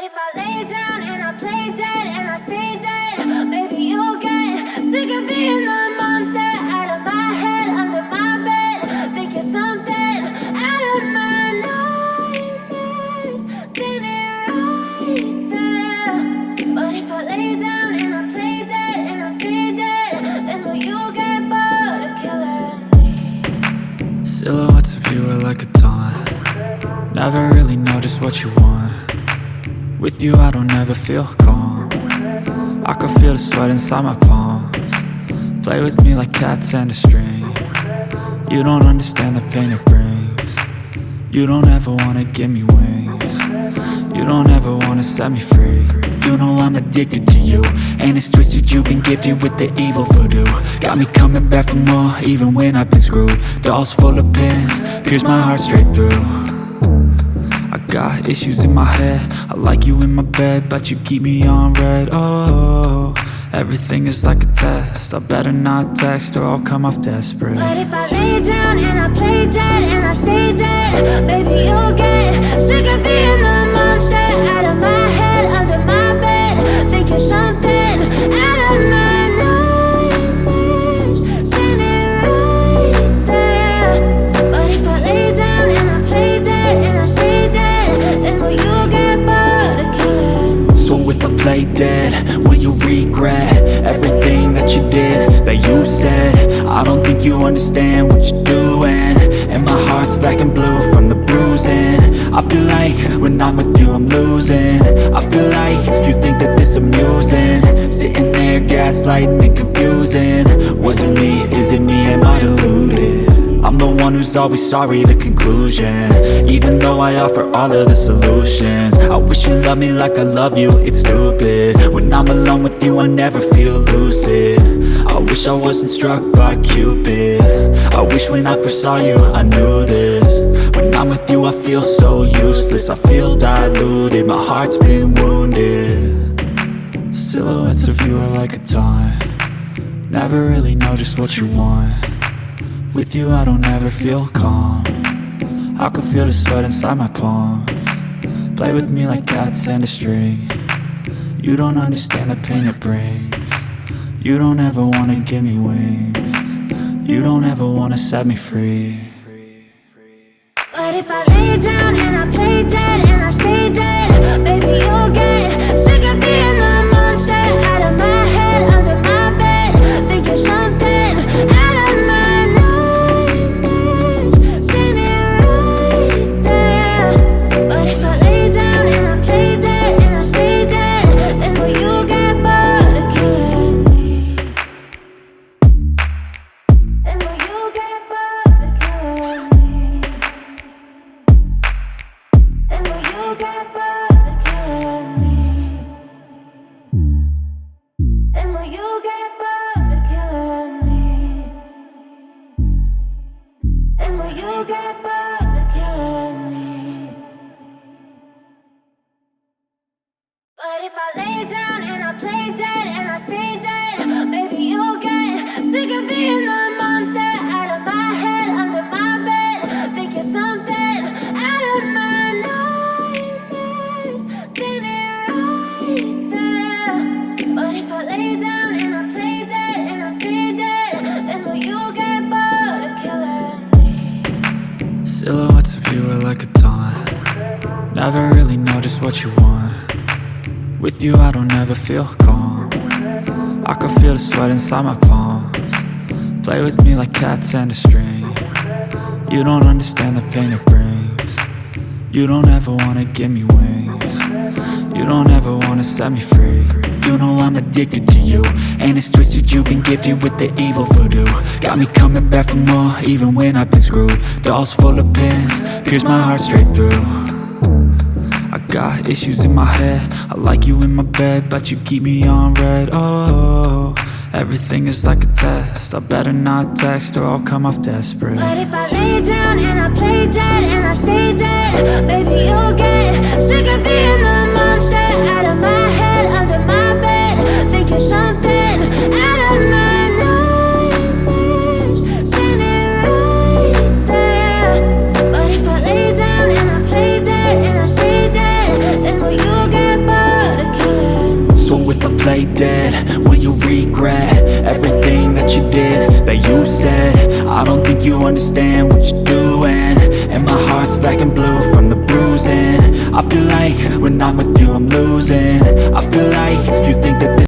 if I lay down and I play dead and I stay dead, maybe you'll get sick of being the monster out of my head, under my bed. Think you're something out of my nightmares, standing right there. But if I lay down and I play dead and I stay dead, then will you get bored of killing me? Silhouettes of you are like a taunt. Never really know just what you want. With you I don't ever feel calm. I can feel the sweat inside my palms. Play with me like cats and a string. You don't understand the pain it brings. You don't ever wanna give me wings. You don't ever wanna set me free. You know I'm addicted to you, and it's twisted, you've been gifted with the evil voodoo. Got me coming back for more, even when I've been screwed. Dolls full of pins, pierce my heart straight through. I got issues in my head, I like you in my bed, but you keep me on red. Oh, everything is like a test. I better not text or I'll come off desperate. But if I lay down and I play dead and I stay dead, baby you'll get sick of being the monster out of my head, under my bed. Think you're something out of my nightmares, standing right there. But if I lay down and I play dead and I stay dead, then will you get bored of killing me? So if I play dead, will you regret everything that you did, that you said? I don't think you understand what you're doing, and my heart's black and blue from the bruising. I feel like when I'm with you I'm losing. I feel like you think that this amusing, sitting there gaslighting and confusing. Was it me? Is it me? Am I deluded? I'm the one who's always sorry, the conclusion, even though I offer all of the solutions. I wish you loved me like I love you, it's stupid. When I'm alone with you I never feel lucid. I wish I wasn't struck by Cupid. I wish when I first saw you I knew this. When I'm with you I feel so useless, I feel diluted, my heart's been wounded. Silhouettes of you are like a taunt. Never really know just what you want. With you I don't ever feel calm. I can feel the sweat inside my palms. Play with me like cats and a string. You don't understand the pain it brings. You don't ever wanna give me wings. You don't ever wanna set me free. But if I lay down and I play dead and I stay dead, baby you'll get sick of being the monster out of my head, under my bed. Think you're something out of my nightmares, standing right there. But if I lay down and I play dead and I stay dead, then will you get bored of killing me? Then will you get bored of killing me? And will you get bored of killing me? And will you get bored of killing me? And will you get bored of killing me? But if I lay down and I play dead and I stay dead, maybe you'll get sick of being the monster out of my head, under my bed. Think you're something out of my nightmares, standing right there. But if I lay down and I play dead and I stay dead, then will you get bored of killing me? Silhouettes of you are like a taunt. Never really know just what you want. With you I don't ever feel calm. I can feel the sweat inside my palms. Play with me like cats and a string. You don't understand the pain it brings. You don't ever wanna give me wings. You don't ever wanna set me free. You know I'm addicted to you, and it's twisted, you've been gifted with the evil voodoo. Got me coming back for more, even when I've been screwed. Dolls full of pins, pierce my heart straight through. I got issues in my head, I like you in my bed, but you keep me on red. Oh, everything is like a test. I better not text or I'll come off desperate. But if I lay down and I play dead and I stay dead, baby you'll get sick of being the monster out of my head, under my bed. Think you're something out of my nightmares, standing right there. But if I lay down and I play dead and I stay dead, then will you get lay dead, will you regret everything that you did, that you said? I don't think you understand what you're doing, and my heart's black and blue from the bruising. I feel like when I'm with you I'm losing. I feel like you think that